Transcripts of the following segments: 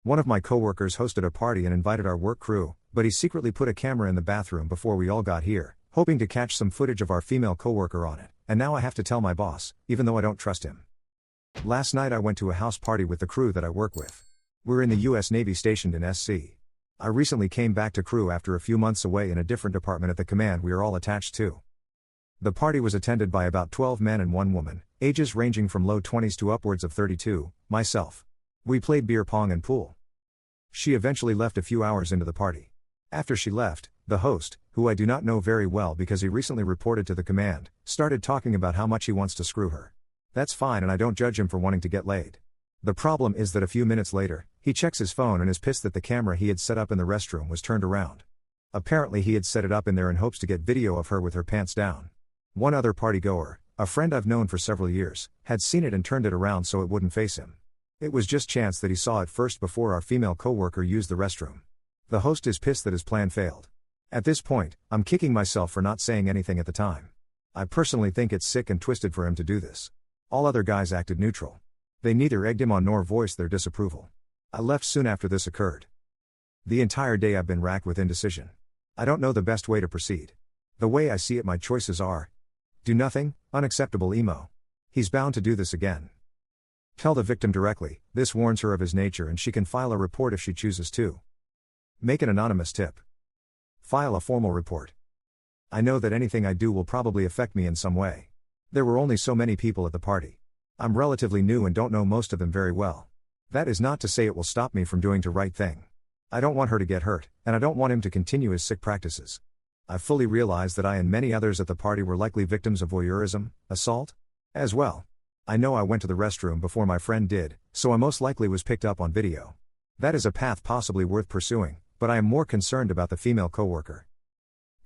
One of my coworkers hosted a party and invited our work crew, but he secretly put a camera in the bathroom before we all got here, hoping to catch some footage of our female coworker on it, and now I have to tell my boss, even though I don't trust him. Last night I went to a house party with the crew that I work with. We're in the US Navy stationed in SC. I recently came back to crew after a few months away in a different department at the command we are all attached to. The party was attended by about 12 men and 1 woman, ages ranging from low 20s to upwards of 32, myself. We played beer pong and pool. She eventually left a few hours into the party. After she left, the host, who I do not know very well because he recently reported to the command, started talking about how much he wants to screw her. That's fine and I don't judge him for wanting to get laid. The problem is that a few minutes later, he checks his phone and is pissed that the camera he had set up in the restroom was turned around. Apparently he had set it up in there in hopes to get video of her with her pants down. One other partygoer, a friend I've known for several years, had seen it and turned it around so it wouldn't face him. It was just chance that he saw it first before our female coworker used the restroom. The host is pissed that his plan failed. At this point, I'm kicking myself for not saying anything at the time. I personally think it's sick and twisted for him to do this. All other guys acted neutral. They neither egged him on nor voiced their disapproval. I left soon after this occurred. The entire day I've been racked with indecision. I don't know the best way to proceed. The way I see it, my choices are: do nothing, unacceptable emo. He's bound to do this again. Tell the victim directly, this warns her of his nature and she can file a report if she chooses to. Make an anonymous tip. File a formal report. I know that anything I do will probably affect me in some way. There were only so many people at the party. I'm relatively new and don't know most of them very well. That is not to say it will stop me from doing the right thing. I don't want her to get hurt, and I don't want him to continue his sick practices. I fully realize that I and many others at the party were likely victims of voyeurism, assault, as well. I know I went to the restroom before my friend did, so I most likely was picked up on video. That is a path possibly worth pursuing, but I am more concerned about the female coworker.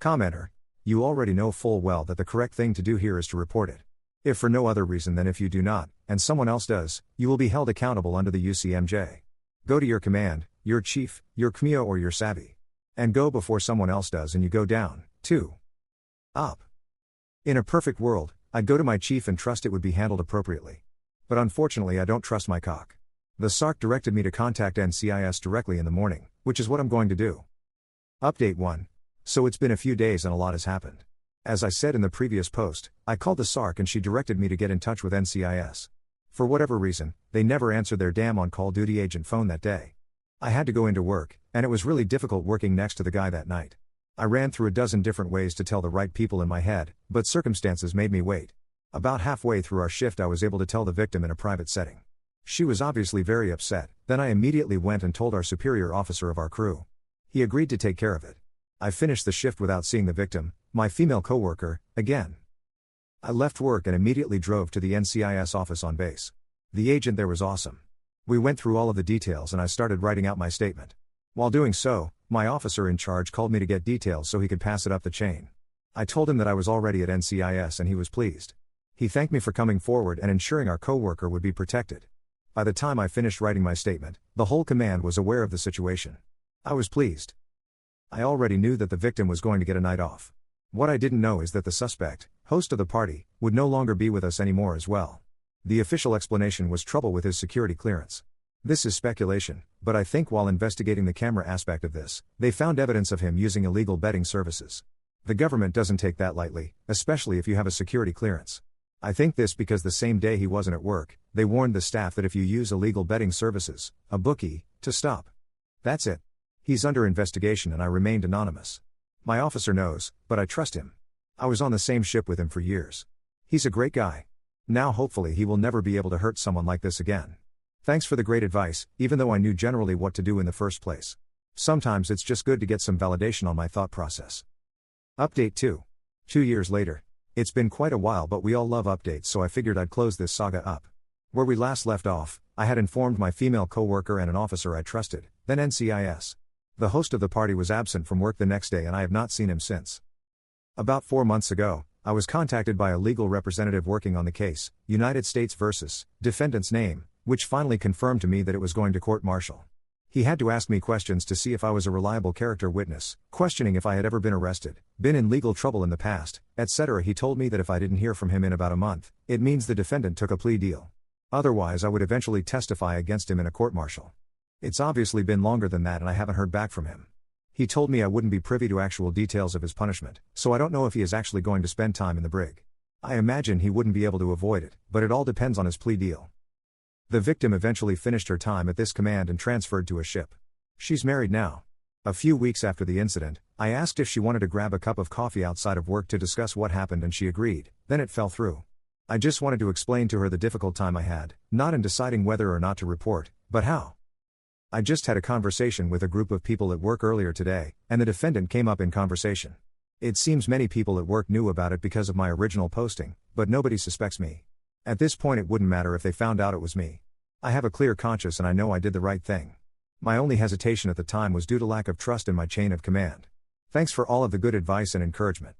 Commenter: you already know full well that the correct thing to do here is to report it. If for no other reason than if you do not, and someone else does, you will be held accountable under the UCMJ. Go to your command, your chief, your CMEO or your savvy. And go before someone else does and you go down, too. Up. In a perfect world, I'd go to my chief and trust it would be handled appropriately. But unfortunately I don't trust my cock. The SARC directed me to contact NCIS directly in the morning, which is what I'm going to do. Update 1. So it's been a few days and a lot has happened. As I said in the previous post, I called the SARC and she directed me to get in touch with NCIS. For whatever reason, they never answered their damn on-call duty agent phone that day. I had to go into work, and it was really difficult working next to the guy that night. I ran through a dozen different ways to tell the right people in my head, but circumstances made me wait. About halfway through our shift I was able to tell the victim in a private setting. She was obviously very upset, then I immediately went and told our superior officer of our crew. He agreed to take care of it. I finished the shift without seeing the victim, my female coworker, again. I left work and immediately drove to the NCIS office on base. The agent there was awesome. We went through all of the details and I started writing out my statement. While doing so, my officer in charge called me to get details so he could pass it up the chain. I told him that I was already at NCIS and he was pleased. He thanked me for coming forward and ensuring our coworker would be protected. By the time I finished writing my statement, the whole command was aware of the situation. I was pleased. I already knew that the victim was going to get a night off. What I didn't know is that the suspect, host of the party, would no longer be with us anymore as well. The official explanation was trouble with his security clearance. This is speculation, but I think while investigating the camera aspect of this, they found evidence of him using illegal betting services. The government doesn't take that lightly, especially if you have a security clearance. I think this because the same day he wasn't at work, they warned the staff that if you use illegal betting services, a bookie, to stop. That's it. He's under investigation and I remained anonymous. My officer knows, but I trust him. I was on the same ship with him for years. He's a great guy. Now hopefully he will never be able to hurt someone like this again. Thanks for the great advice, even though I knew generally what to do in the first place. Sometimes it's just good to get some validation on my thought process. Update 2. 2 years later. It's been quite a while but we all love updates so I figured I'd close this saga up. Where we last left off, I had informed my female coworker and an officer I trusted, then NCIS. The host of the party was absent from work the next day and I have not seen him since. About 4 months ago, I was contacted by a legal representative working on the case, United States vs. Defendant's name, which finally confirmed to me that it was going to court-martial. He had to ask me questions to see if I was a reliable character witness, questioning if I had ever been arrested, been in legal trouble in the past, etc. He told me that if I didn't hear from him in about a month, it means the defendant took a plea deal. Otherwise I would eventually testify against him in a court-martial. It's obviously been longer than that and I haven't heard back from him. He told me I wouldn't be privy to actual details of his punishment, so I don't know if he is actually going to spend time in the brig. I imagine he wouldn't be able to avoid it, but it all depends on his plea deal. The victim eventually finished her time at this command and transferred to a ship. She's married now. A few weeks after the incident, I asked if she wanted to grab a cup of coffee outside of work to discuss what happened and she agreed, then it fell through. I just wanted to explain to her the difficult time I had, not in deciding whether or not to report, but how. I just had a conversation with a group of people at work earlier today, and the defendant came up in conversation. It seems many people at work knew about it because of my original posting, but nobody suspects me. At this point it wouldn't matter if they found out it was me. I have a clear conscience and I know I did the right thing. My only hesitation at the time was due to lack of trust in my chain of command. Thanks for all of the good advice and encouragement.